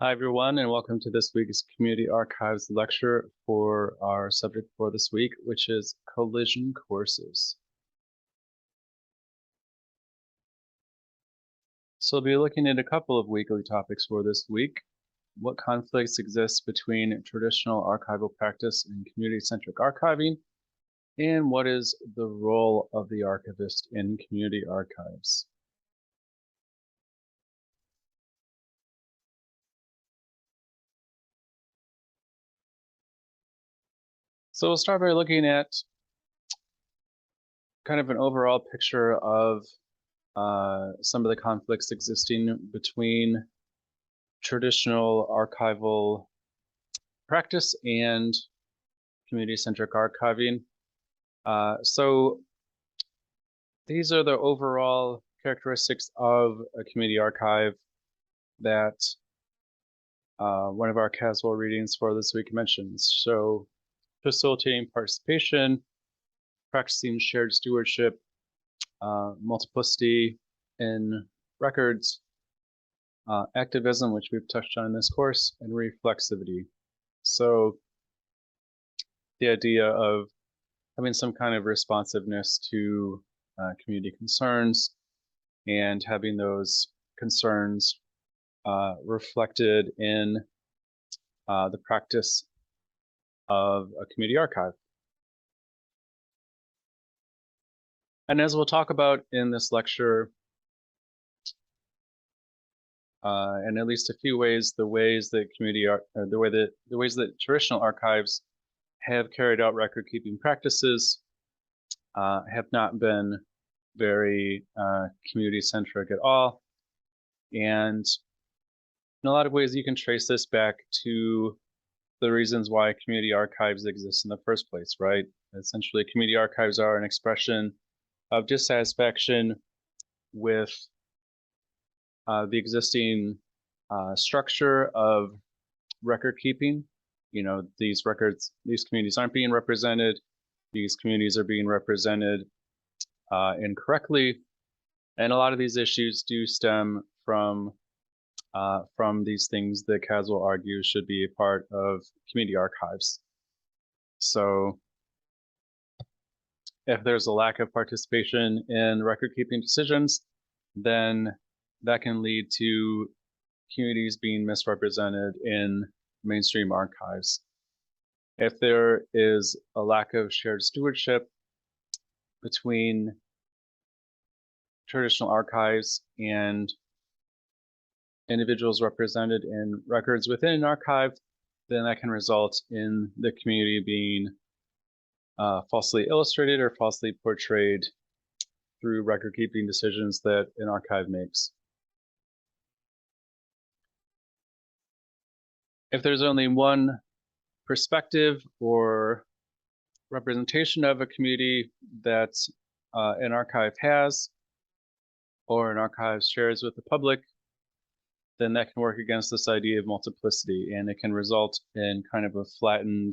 Hi, everyone, and welcome to this week's Community Archives lecture for our subject for this week, which is collision courses. So we'll be looking at a couple of weekly topics for this week. What conflicts exist between traditional archival practice and community-centric archiving, and what is the role of the archivist in community archives? So we'll start by looking at kind of an overall picture of some of the conflicts existing between traditional archival practice and community-centric archiving. So these are the overall characteristics of a community archive that one of our Caswell readings for this week mentions. So facilitating participation, practicing shared stewardship, multiplicity in records, activism, which we've touched on in this course, and reflexivity. So the idea of having some kind of responsiveness to community concerns and having those concerns reflected in the practice of a community archive. And as we'll talk about in this lecture, in at least a few ways, the ways that the ways that traditional archives have carried out record-keeping practices have not been very community-centric at all. And in a lot of ways, you can trace this back to the reasons why community archives exist in the first place, right? Essentially, community archives are an expression of dissatisfaction with the existing structure of record keeping. You know, these communities aren't being represented. These communities are being represented incorrectly. And a lot of these issues do stem from these things that Caswell argues should be a part of community archives. So if there's a lack of participation in record-keeping decisions, then that can lead to communities being misrepresented in mainstream archives. If there is a lack of shared stewardship between traditional archives and individuals represented in records within an archive, then that can result in the community being falsely illustrated or falsely portrayed through record-keeping decisions that an archive makes. If there's only one perspective or representation of a community that an archive has or an archive shares with the public, then that can work against this idea of multiplicity, and it can result in kind of a flattened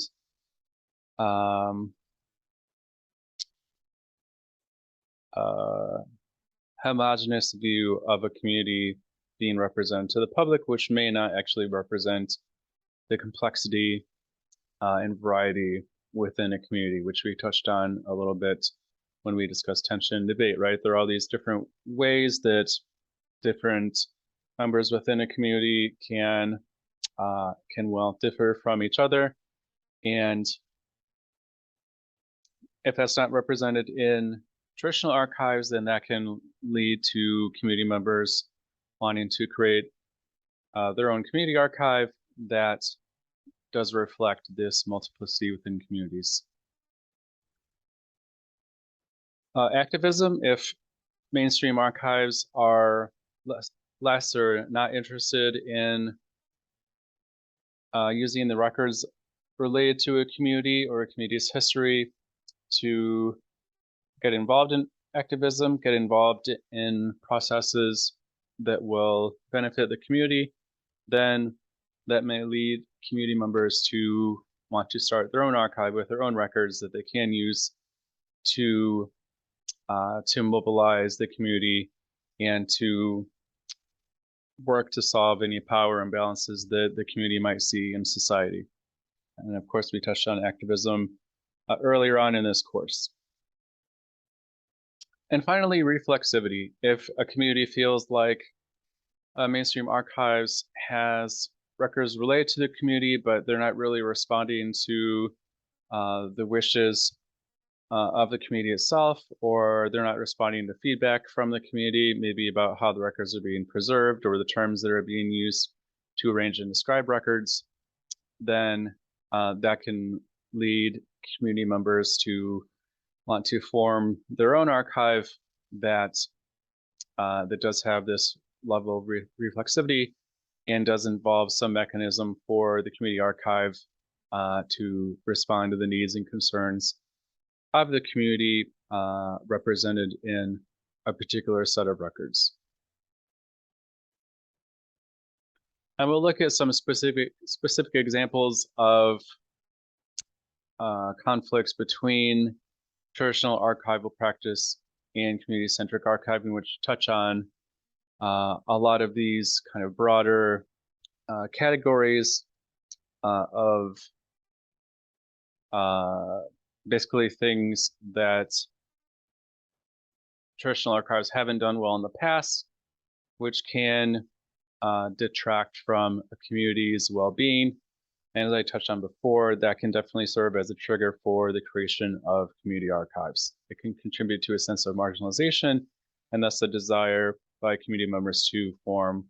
homogenous view of a community being represented to the public, which may not actually represent the complexity and variety within a community, which we touched on a little bit when we discussed tension and debate, right? There are all these different ways that different members within a community can well differ from each other. And if that's not represented in traditional archives, then that can lead to community members wanting to create their own community archive that does reflect this multiplicity within communities. Activism, if mainstream archives are less or not interested in using the records related to a community or a community's history to get involved in activism, get involved in processes that will benefit the community, then that may lead community members to want to start their own archive with their own records that they can use to mobilize the community and to work to solve any power imbalances that the community might see in society. And of course, we touched on activism earlier on in this course. And finally, reflexivity. If a community feels like Mainstream Archives has records related to the community, but they're not really responding to the wishes of the community itself, or they're not responding to feedback from the community, maybe about how the records are being preserved or the terms that are being used to arrange and describe records, then that can lead community members to want to form their own archive that that does have this level of reflexivity and does involve some mechanism for the community archive to respond to the needs and concerns of the community represented in a particular set of records. And we'll look at some specific examples of conflicts between traditional archival practice and community-centric archiving, which touch on a lot of these kind of broader categories of basically things that traditional archives haven't done well in the past, which can detract from a community's well-being. And as I touched on before, that can definitely serve as a trigger for the creation of community archives. It can contribute to a sense of marginalization and thus a desire by community members to form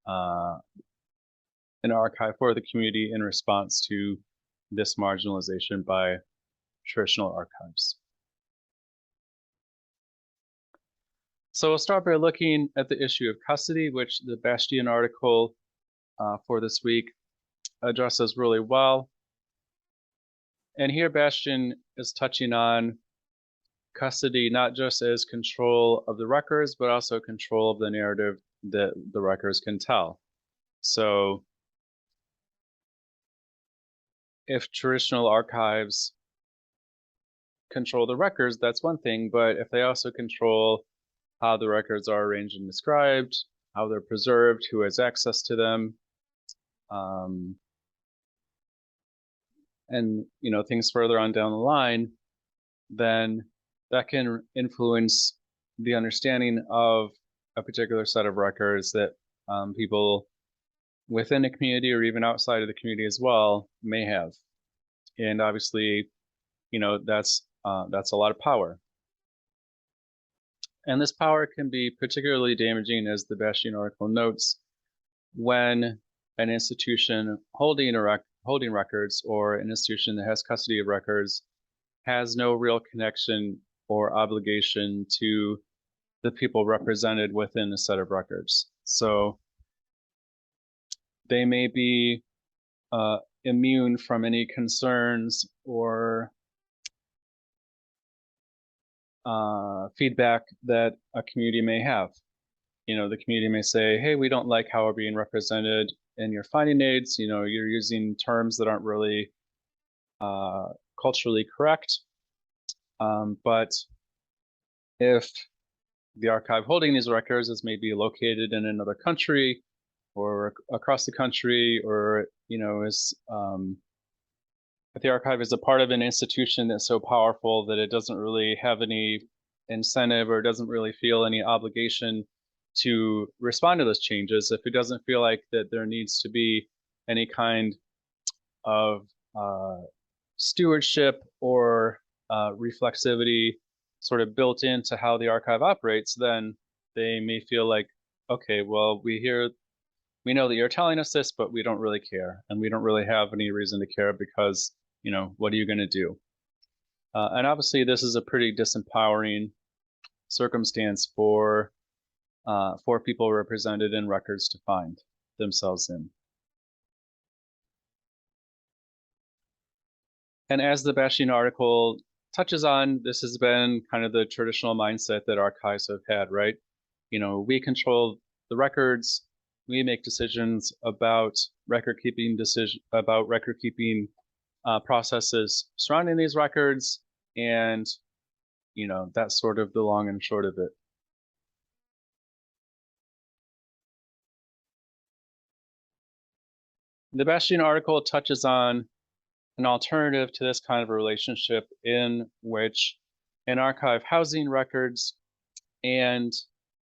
an archive for the community in response to this marginalization by traditional archives. So we'll start by looking at the issue of custody, which the Bastian article for this week addresses really well. And here Bastian is touching on custody not just as control of the records, but also control of the narrative that the records can tell. So if traditional archives control the records, that's one thing, but if they also control how the records are arranged and described, how they're preserved, who has access to them, and things further on down the line, then that can influence the understanding of a particular set of records that people within the community or even outside of the community as well may have. And obviously, that's a lot of power. And this power can be particularly damaging, as the Bastian article notes, when an institution holding records or an institution that has custody of records has no real connection or obligation to the people represented within a set of records. So they may be immune from any concerns or feedback that a community may have. The community may say, hey, we don't like how we're being represented in your finding aids. You're using terms that aren't really culturally correct. But if the archive holding these records is maybe located in another country or across the country, or if the archive is a part of an institution that's so powerful that it doesn't really have any incentive or doesn't really feel any obligation to respond to those changes, if it doesn't feel like that there needs to be any kind of stewardship or reflexivity sort of built into how the archive operates, then they may feel like, okay, well, we know that you're telling us this, but we don't really care, and we don't really have any reason to care because, what are you going to do? And obviously, this is a pretty disempowering circumstance for people represented in records to find themselves in. And as the Bastian article touches on, this has been kind of the traditional mindset that archives have had, right? We control the records, we make decisions about record keeping processes surrounding these records, and that's sort of the long and short of it. The Bastian article touches on an alternative to this kind of a relationship in which an archive housing records and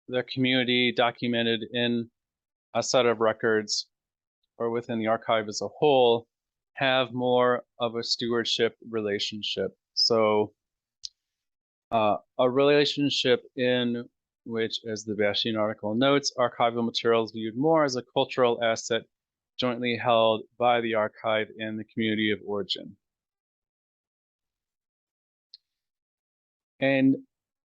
the community documented in a set of records or within the archive as a whole have more of a stewardship relationship. So a relationship in which, as the Bastian article notes, archival materials viewed more as a cultural asset jointly held by the archive and the community of origin. And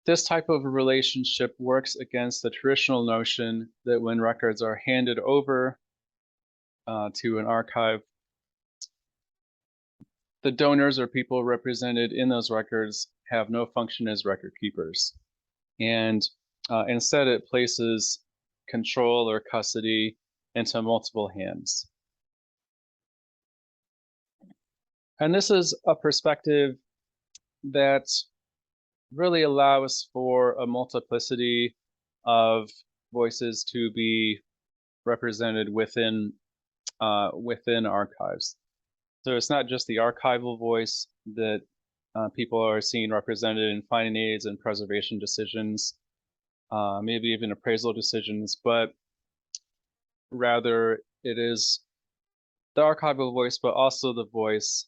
this type of relationship works against the traditional notion that when records are handed over to an archive, the donors or people represented in those records have no function as record keepers. And instead, it places control or custody into multiple hands. And this is a perspective that really allows for a multiplicity of voices to be represented within archives. So it's not just the archival voice that people are seeing represented in finding aids and preservation decisions, maybe even appraisal decisions, but rather it is the archival voice, but also the voice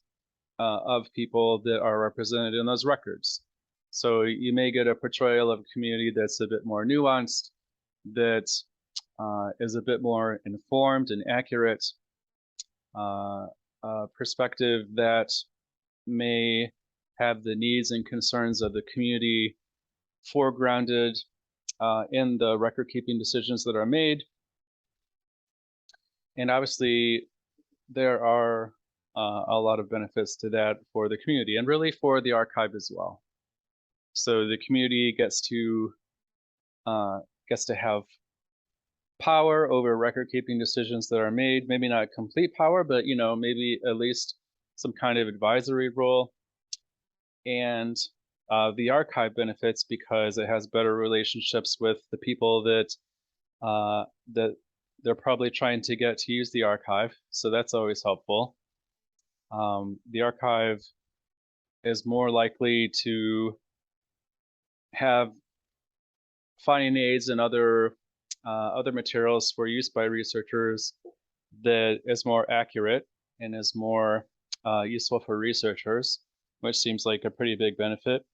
of people that are represented in those records. So you may get a portrayal of a community that's a bit more nuanced, that is a bit more informed and accurate, perspective that may have the needs and concerns of the community foregrounded in the record keeping decisions that are made. And obviously, there are a lot of benefits to that for the community and really for the archive as well. So the community gets to have power over record keeping decisions that are made, maybe not complete power, but maybe at least some kind of advisory role. And the archive benefits because it has better relationships with the people that they're probably trying to get to use the archive. So that's always helpful. The archive is more likely to have finding aids and other materials for use by researchers that is more accurate and is more useful for researchers, which seems like a pretty big benefit.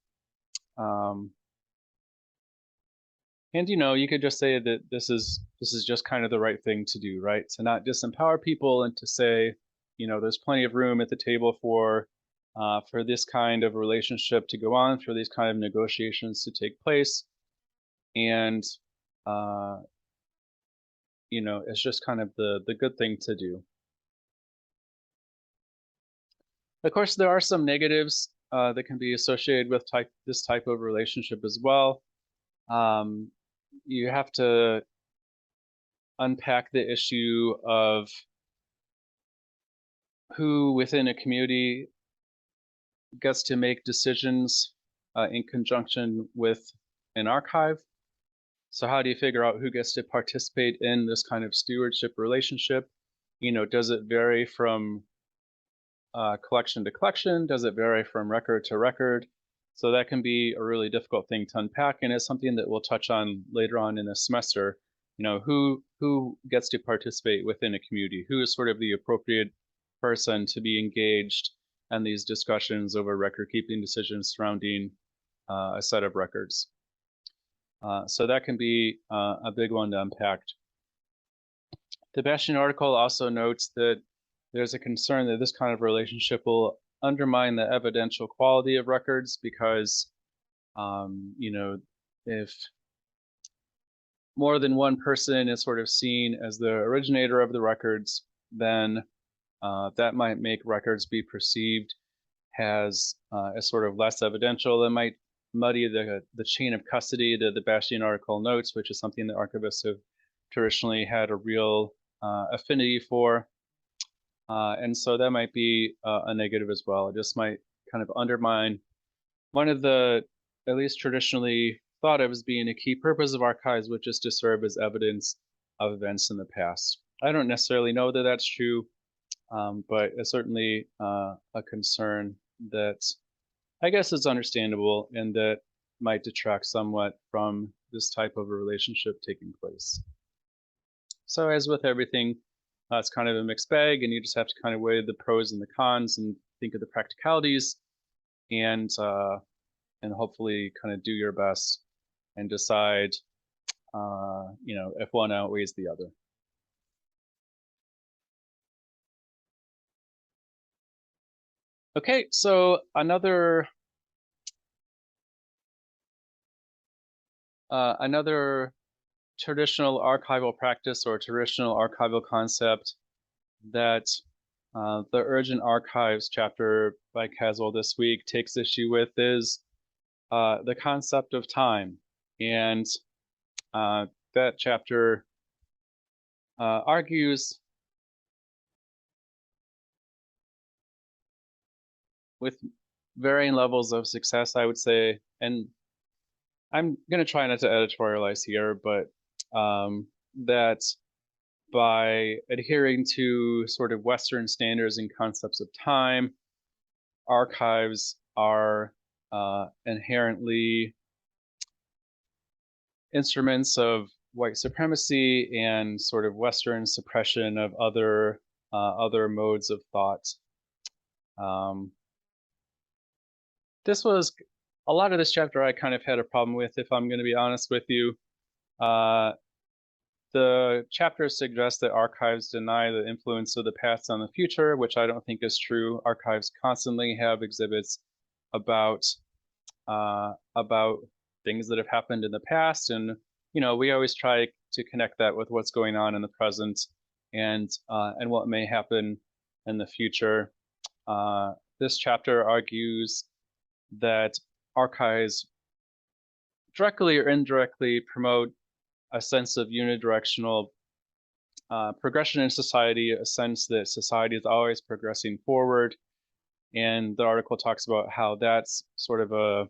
And you could just say that this is just kind of the right thing to do, right? To not disempower people and to say, there's plenty of room at the table for this kind of relationship to go on, for these kind of negotiations to take place. And it's just kind of the good thing to do. Of course, there are some negatives that can be associated with this type of relationship as well. You have to unpack the issue of who within a community gets to make decisions in conjunction with an archive. So how do you figure out who gets to participate in this kind of stewardship relationship? Does it vary from collection to collection? Does it vary from record to record? So that can be a really difficult thing to unpack, and it's something that we'll touch on later on in the semester. Who gets to participate within a community? Who is sort of the appropriate person to be engaged in these discussions over record keeping decisions surrounding a set of records? So that can be a big one to unpack. The Bastian article also notes that there's a concern that this kind of relationship will undermine the evidential quality of records because, if more than one person is sort of seen as the originator of the records, then that might make records be perceived as sort of less evidential. That might muddy the chain of custody that the Bastian article notes, which is something that archivists have traditionally had a real affinity for. And so that might be a negative as well. It just might kind of undermine one of the, at least traditionally thought of as being a key purpose of archives, which is to serve as evidence of events in the past. I don't necessarily know that that's true, but it's certainly a concern that I guess is understandable and that might detract somewhat from this type of a relationship taking place. So as with everything, it's kind of a mixed bag, and you just have to kind of weigh the pros and the cons and think of the practicalities, and hopefully kind of do your best and decide, if one outweighs the other. Okay, so another traditional archival practice or traditional archival concept that the Urgent Archives chapter by Caswell this week takes issue with is the concept of time. And that chapter argues with varying levels of success, I would say, and I'm going to try not to editorialize here, but that by adhering to sort of Western standards and concepts of time, archives are inherently instruments of white supremacy and sort of Western suppression of other modes of thought. This was a lot of this chapter I kind of had a problem with, if I'm going to be honest with you. The chapter suggests that archives deny the influence of the past on the future, which I don't think is true. Archives constantly have exhibits about things that have happened in the past, and we always try to connect that with what's going on in the present and what may happen in the future. This chapter argues that archives directly or indirectly promote a sense of unidirectional progression in society, a sense that society is always progressing forward. And the article talks about how that's sort of a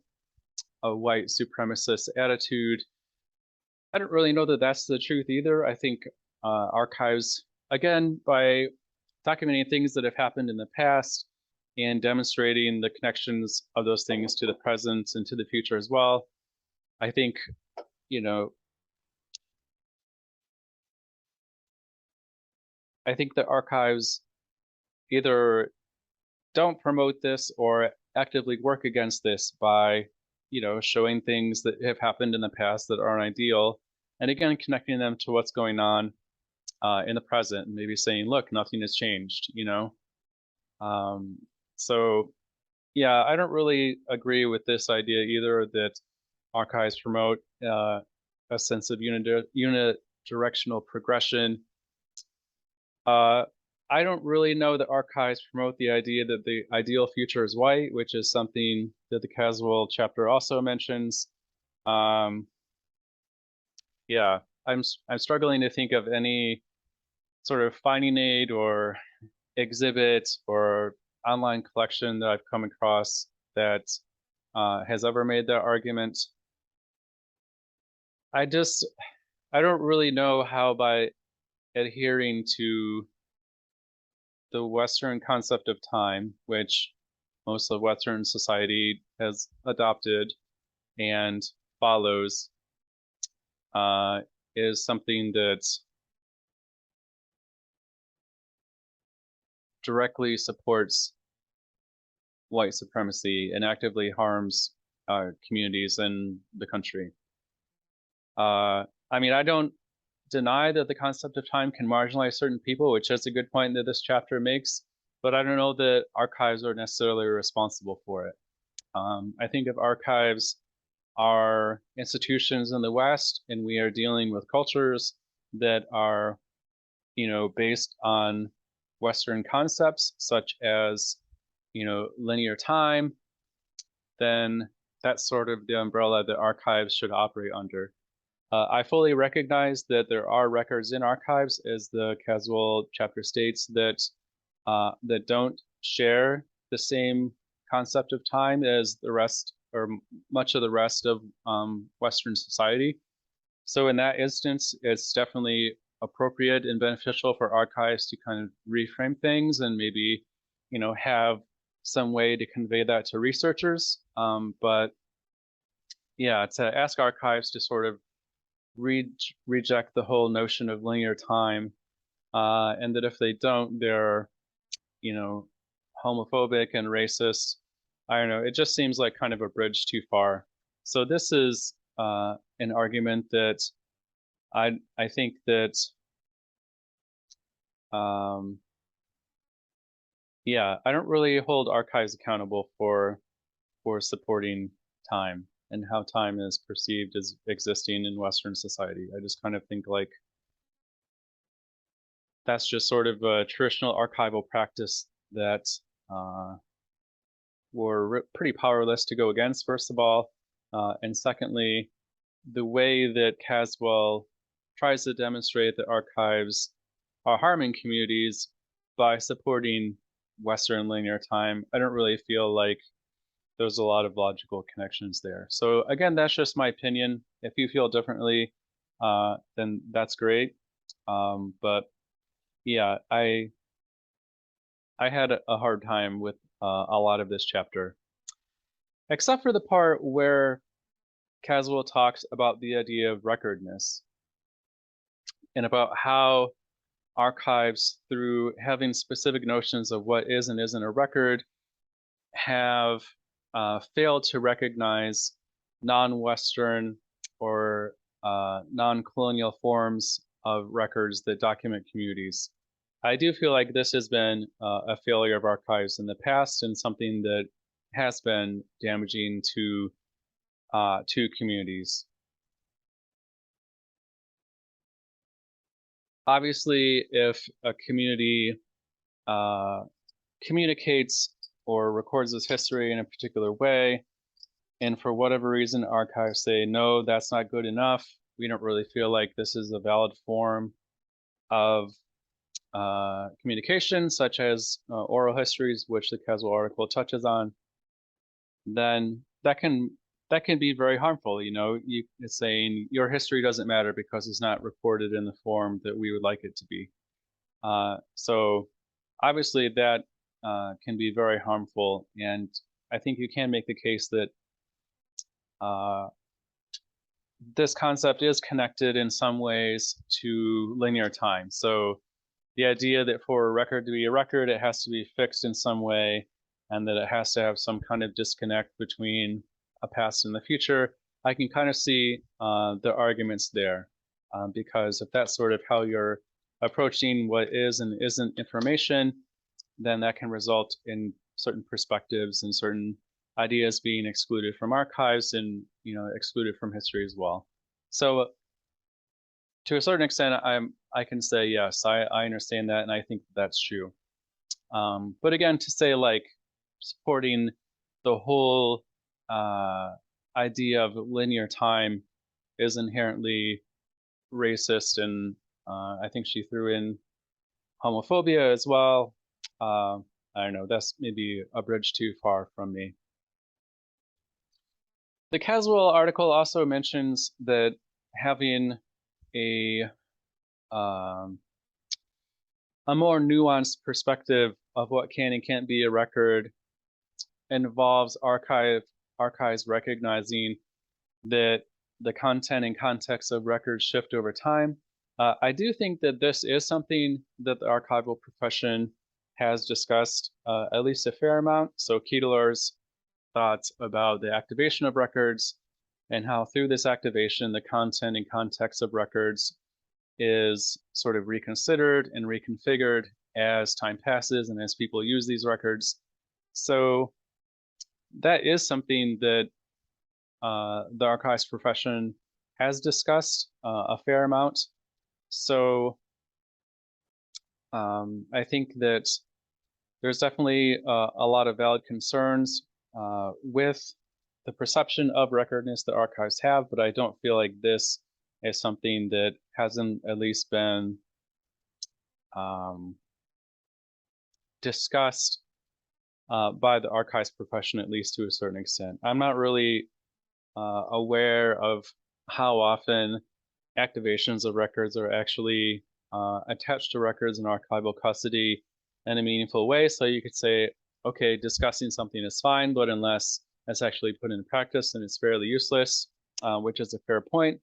white supremacist attitude. I don't really know that that's the truth either. I think archives, again, by documenting things that have happened in the past and demonstrating the connections of those things to the present and to the future as well, I think, I think the archives either don't promote this or actively work against this by, showing things that have happened in the past that aren't ideal, and again, connecting them to what's going on in the present, and maybe saying, look, nothing has changed, So yeah, I don't really agree with this idea either that archives promote a sense of unidirectional progression. I don't really know that archives promote the idea that the ideal future is white, which is something that the Caswell chapter also mentions. Yeah, I'm struggling to think of any sort of finding aid or exhibit or online collection that I've come across that has ever made that argument. I don't really know how by adhering to the Western concept of time, which most of Western society has adopted and follows, is something that directly supports white supremacy and actively harms communities in the country. I mean, I don't deny that the concept of time can marginalize certain people, which is a good point that this chapter makes, but I don't know that archives are necessarily responsible for it. I think if archives are institutions in the West and we are dealing with cultures that are, based on Western concepts such as, linear time, then that's sort of the umbrella that archives should operate under. I fully recognize that there are records in archives, as the Caswell chapter states, that don't share the same concept of time as the rest or much of the rest of Western society. So in that instance, it's definitely appropriate and beneficial for archives to kind of reframe things and maybe, have some way to convey that to researchers. But yeah, to ask archives to sort of reject the whole notion of linear time, and that if they don't, they're, homophobic and racist. I don't know. It just seems like kind of a bridge too far. So this is an argument that I think that yeah, I don't really hold archives accountable for supporting time and how time is perceived as existing in Western society. I just kind of think like that's just sort of a traditional archival practice that we're pretty powerless to go against, first of all. And secondly, the way that Caswell tries to demonstrate that archives are harming communities by supporting Western linear time, I don't really feel like there's a lot of logical connections there. So again, that's just my opinion. If you feel differently, then that's great. But yeah, I had a hard time with a lot of this chapter, except for the part where Caswell talks about the idea of recordness and about how archives, through having specific notions of what is and isn't a record, have failed to recognize non-Western or non-colonial forms of records that document communities. I do feel like this has been a failure of archives in the past and something that has been damaging to communities. Obviously, if a community communicates or records its history in a particular way, and for whatever reason, archives say, no, that's not good enough. We don't really feel like this is a valid form of communication, such as oral histories, which the Caswell article touches on, then that can be very harmful. It's saying your history doesn't matter because it's not recorded in the form that we would like it to be. So obviously that can be very harmful, and I think you can make the case that this concept is connected in some ways to linear time. So the idea that for a record to be a record, it has to be fixed in some way, and that it has to have some kind of disconnect between a past and the future, I can kind of see the arguments there, because if that's sort of how you're approaching what is and isn't information, then that can result in certain perspectives and certain ideas being excluded from archives and excluded from history as well. So to a certain extent, I can say yes, I understand that, and I think that's true. But again, to say like supporting the whole idea of linear time is inherently racist, and I think she threw in homophobia as well. I don't know, that's maybe a bridge too far from me. The Caswell article also mentions that having a more nuanced perspective of what can and can't be a record involves archives recognizing that the content and context of records shift over time. I do think that this is something that the archival profession has discussed at least a fair amount. So Keteler's thoughts about the activation of records and how through this activation, the content and context of records is sort of reconsidered and reconfigured as time passes and as people use these records. So that is something that the archives profession has discussed a fair amount. So I think that there's definitely a lot of valid concerns with the perception of recordness that archives have, but I don't feel like this is something that hasn't at least been discussed by the archives profession, at least to a certain extent. I'm not really aware of how often activations of records are actually attached to records in archival custody in a meaningful way. So you could say, okay, discussing something is fine, but unless it's actually put in practice, then it's fairly useless, which is a fair point.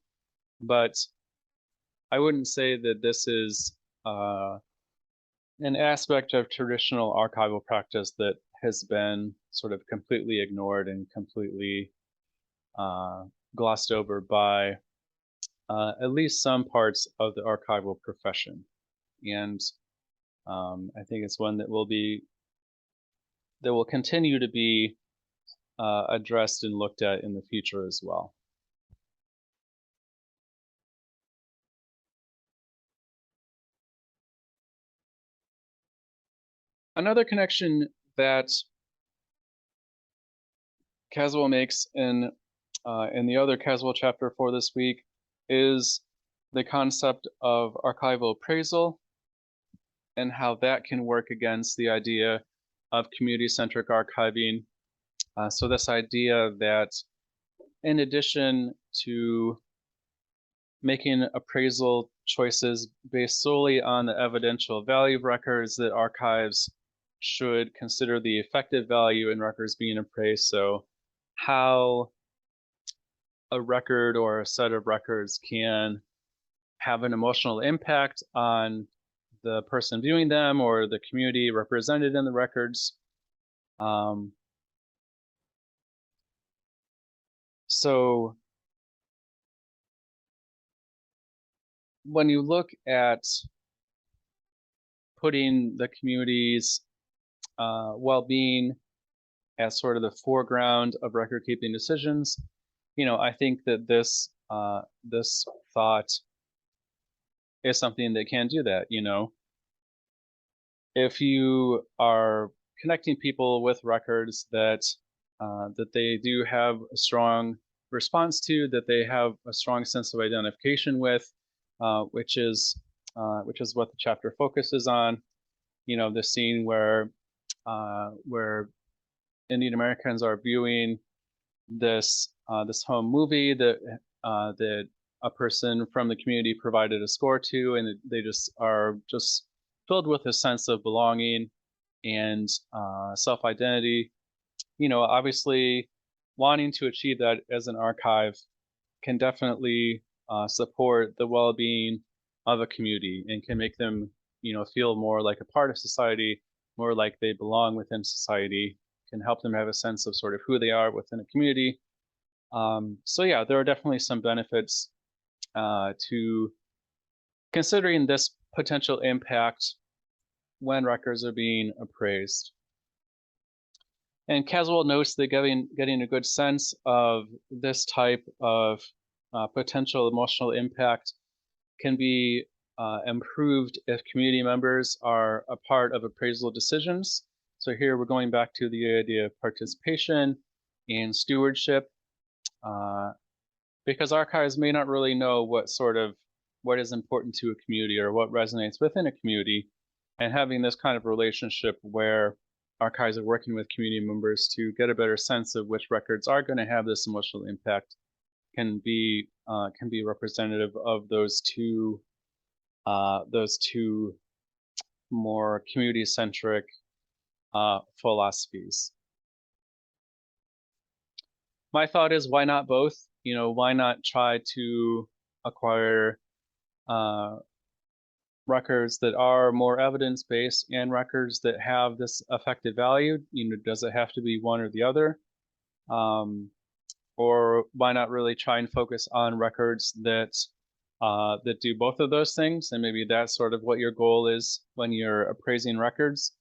But I wouldn't say that this is an aspect of traditional archival practice that has been sort of completely ignored and completely glossed over by at least some parts of the archival profession. And I think it's one that will continue to be addressed and looked at in the future as well. Another connection that Caswell makes in the other Caswell chapter for this week is the concept of archival appraisal and how that can work against the idea of community-centric archiving. So this idea that in addition to making appraisal choices based solely on the evidential value of records, that archives should consider the effective value in records being appraised. So how a record or a set of records can have an emotional impact on the person viewing them or the community represented in the records. So when you look at putting the community's well-being as sort of the foreground of record-keeping decisions, I think that this thought is something that can do that. If you are connecting people with records that they do have a strong response to, that they have a strong sense of identification with, which is what the chapter focuses on. The scene where Indian Americans are viewing this home movie that a person from the community provided a score to, and they are filled with a sense of belonging and self-identity. Obviously wanting to achieve that as an archive can definitely support the well-being of a community and can make them, feel more like a part of society, more like they belong within society, can help them have a sense of sort of who they are within a community. So yeah, there are definitely some benefits to considering this potential impact when records are being appraised. And Caswell notes that getting a good sense of this type of potential emotional impact can be improved if community members are a part of appraisal decisions. So here we're going back to the idea of participation and stewardship, because archives may not really know what is important to a community or what resonates within a community, and having this kind of relationship where archives are working with community members to get a better sense of which records are going to have this emotional impact can be representative of those two more community-centric philosophies. My thought is, why not both? Why not try to acquire records that are more evidence-based and records that have this effective value? Does it have to be one or the other? Or why not really try and focus on records that do both of those things? And maybe that's sort of what your goal is when you're appraising records.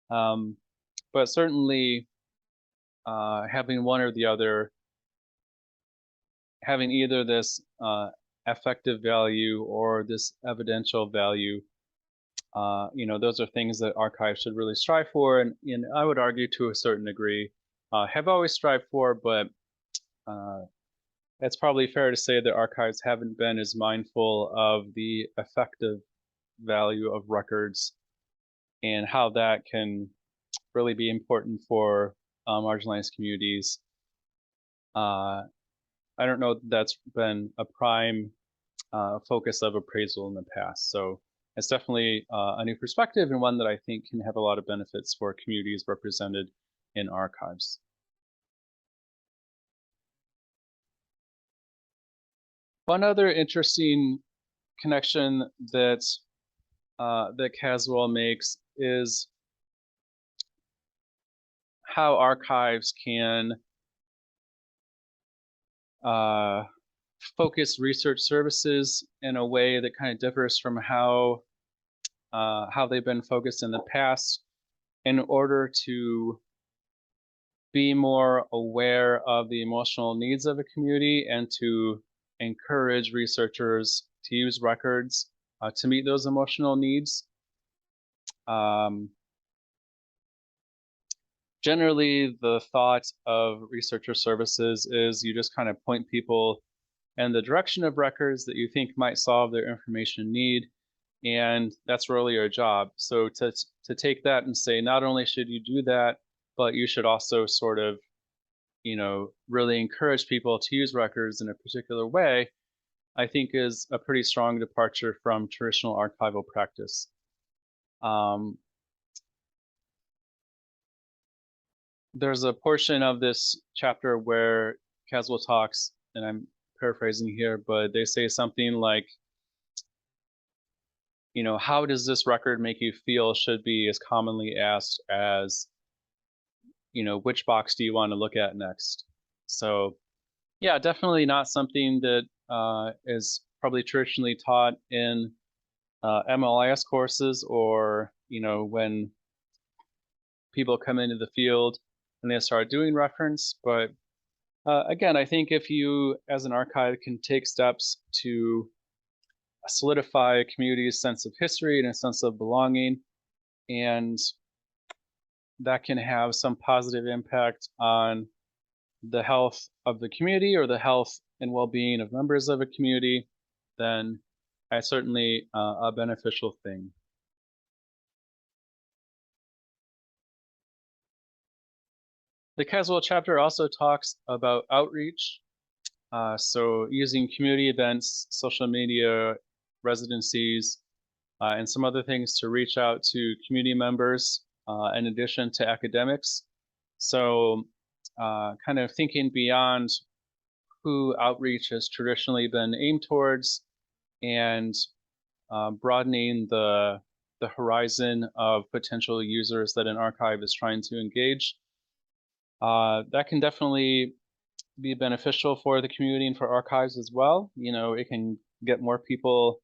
But certainly having one or the other, having either this effective value or this evidential value, those are things that archives should really strive for, and I would argue to a certain degree have always strived for, but it's probably fair to say that archives haven't been as mindful of the effective value of records and how that can really be important for marginalized communities. I don't know that that's been a prime focus of appraisal in the past. So it's definitely a new perspective, and one that I think can have a lot of benefits for communities represented in archives. One other interesting connection that that Caswell makes is how archives can focus research services in a way that kind of differs from how they've been focused in the past, in order to be more aware of the emotional needs of a community and to encourage researchers to use records to meet those emotional needs. Generally, the thought of researcher services is you just kind of point people in the direction of records that you think might solve their information need, and that's really your job. So to take that and say, not only should you do that, but you should also sort of, you know, really encourage people to use records in a particular way, I think is a pretty strong departure from traditional archival practice. There's a portion of this chapter where Caswell talks, and I'm paraphrasing here, but they say something like, you know, how does this record make you feel should be as commonly asked as, you know, which box do you want to look at next? So yeah, definitely not something that is probably traditionally taught in MLIS courses, or, you know, when people come into the field and they start doing reference. But again, I think if you, as an archive, can take steps to solidify a community's sense of history and a sense of belonging, and that can have some positive impact on the health of the community or the health and well-being of members of a community, then it's certainly a beneficial thing. The Caswell chapter also talks about outreach. So using community events, social media, residencies, and some other things to reach out to community members in addition to academics. So kind of thinking beyond who outreach has traditionally been aimed towards, and broadening the horizon of potential users that an archive is trying to engage. That can definitely be beneficial for the community and for archives as well. You know, it can get more people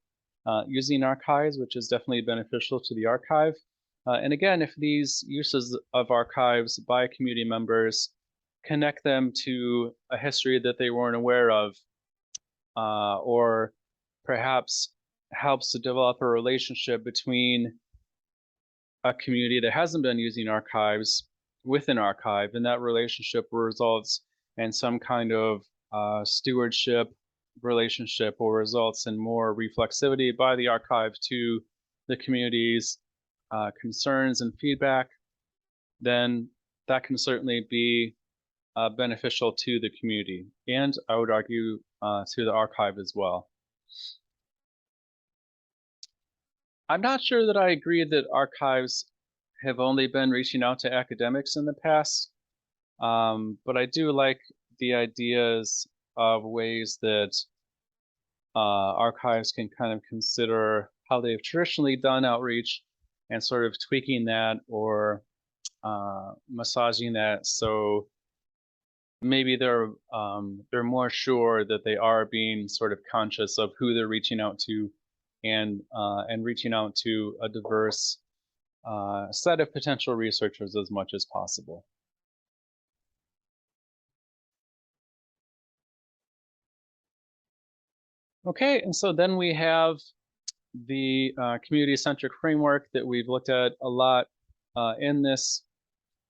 using archives, which is definitely beneficial to the archive. And again, if these uses of archives by community members connect them to a history that they weren't aware of, or perhaps helps to develop a relationship between a community that hasn't been using archives with an archive, and that relationship results in some kind of stewardship relationship, or results in more reflexivity by the archive to the community's concerns and feedback, then that can certainly be beneficial to the community, and I would argue to the archive as well. I'm not sure that I agree that archives have only been reaching out to academics in the past, but I do like the ideas of ways that archives can kind of consider how they've traditionally done outreach and sort of tweaking that, or massaging that, so maybe they're more sure that they are being sort of conscious of who they're reaching out to, and reaching out to a diverse set of potential researchers as much as possible. Okay, and so then we have the community-centric framework that we've looked at a lot in this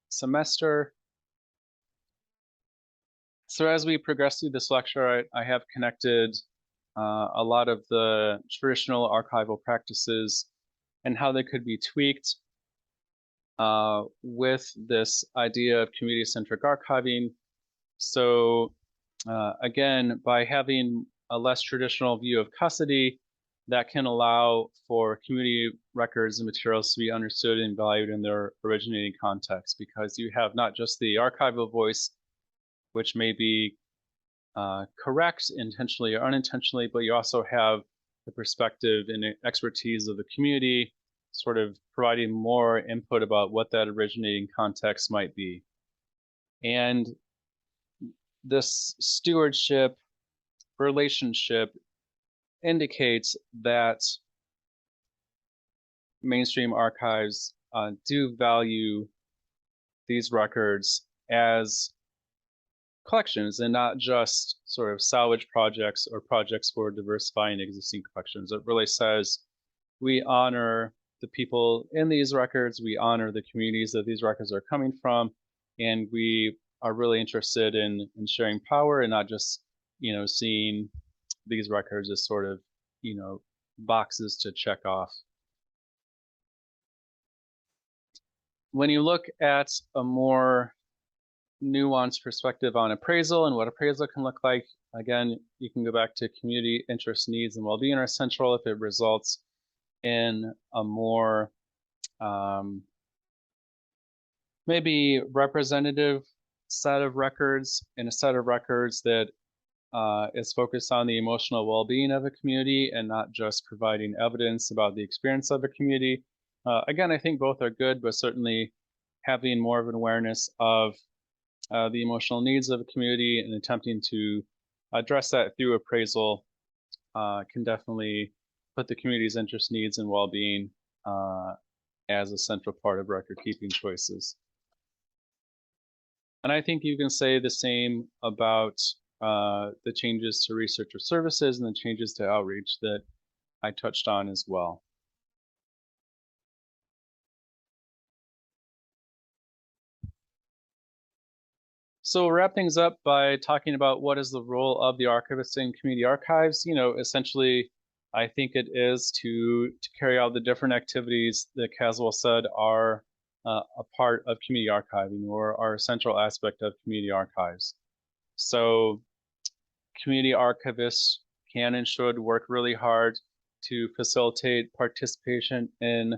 semester. So as we progress through this lecture, I have connected a lot of the traditional archival practices and how they could be tweaked with this idea of community-centric archiving. So again, by having a less traditional view of custody, that can allow for community records and materials to be understood and valued in their originating context, because you have not just the archival voice, which may be correct intentionally or unintentionally, but you also have the perspective and expertise of the community, sort of providing more input about what that originating context might be. And this stewardship relationship indicates that mainstream archives do value these records as collections and not just sort of salvage projects or projects for diversifying existing collections. It really says we honor the people in these records, we honor the communities that these records are coming from, and we are really interested in sharing power and not just, seeing these records as sort of, boxes to check off. When you look at a more nuanced perspective on appraisal and what appraisal can look like, again, you can go back to community interest, needs, and well-being are central if it results in a more maybe representative set of records, and a set of records that is focused on the emotional well-being of a community and not just providing evidence about the experience of a community. Again, I think both are good, but certainly having more of an awareness of the emotional needs of a community and attempting to address that through appraisal can definitely put the community's interest, needs, and well-being as a central part of record keeping choices. And I think you can say the same about the changes to researcher services and the changes to outreach that I touched on as well. So we'll wrap things up by talking about what is the role of the archivist in community archives. Essentially, I think it is to carry out the different activities that Caswell said are a part of community archiving, or are a central aspect of community archives. So community archivists can and should work really hard to facilitate participation in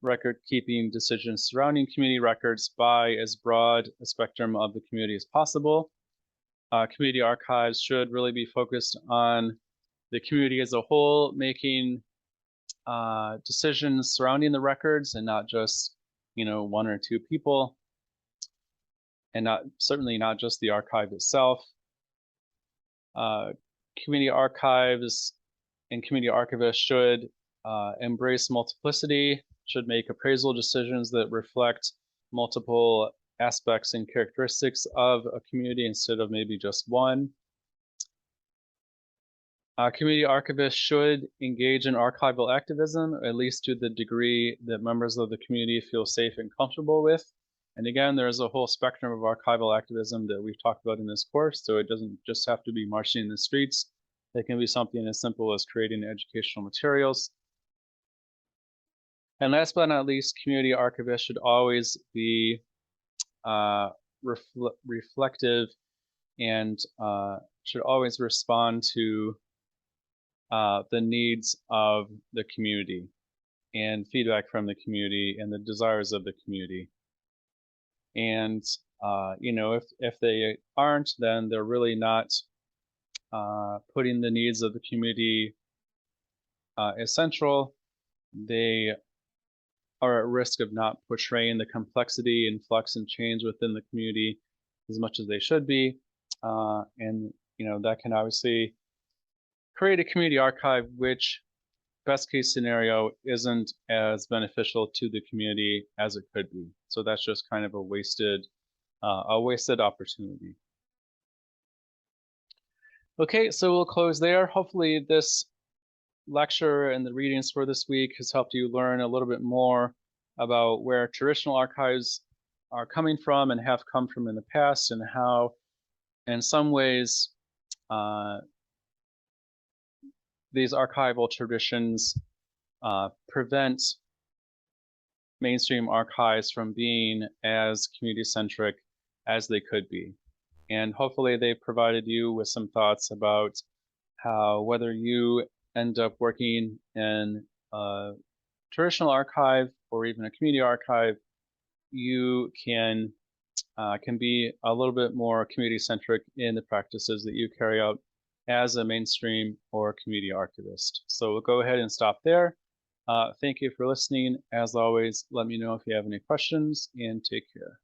record-keeping decisions surrounding community records by as broad a spectrum of the community as possible. Community archives should really be focused on the community as a whole, making decisions surrounding the records, and not just, one or two people, and certainly not just the archive itself. Community archives and community archivists should embrace multiplicity, should make appraisal decisions that reflect multiple aspects and characteristics of a community instead of maybe just one. Community archivists should engage in archival activism, at least to the degree that members of the community feel safe and comfortable with. And again, there's a whole spectrum of archival activism that we've talked about in this course, so it doesn't just have to be marching in the streets. It can be something as simple as creating educational materials. And last but not least, community archivists should always be reflective and should always respond to the needs of the community and feedback from the community and the desires of the community. And if they aren't, then they're really not putting the needs of the community as central. They are at risk of not portraying the complexity and flux and change within the community as much as they should be. And that can obviously create a community archive which, best case scenario, isn't as beneficial to the community as it could be. So that's just kind of a wasted opportunity. Okay, so we'll close there. Hopefully this lecture and the readings for this week has helped you learn a little bit more about where traditional archives are coming from and have come from in the past, and how in some ways these archival traditions prevent mainstream archives from being as community-centric as they could be. And hopefully they provided you with some thoughts about how, whether you end up working in a traditional archive or even a community archive, you can be a little bit more community-centric in the practices that you carry out as a mainstream or community archivist. So we'll go ahead and stop there. Thank you for listening. As always, let me know if you have any questions, and take care.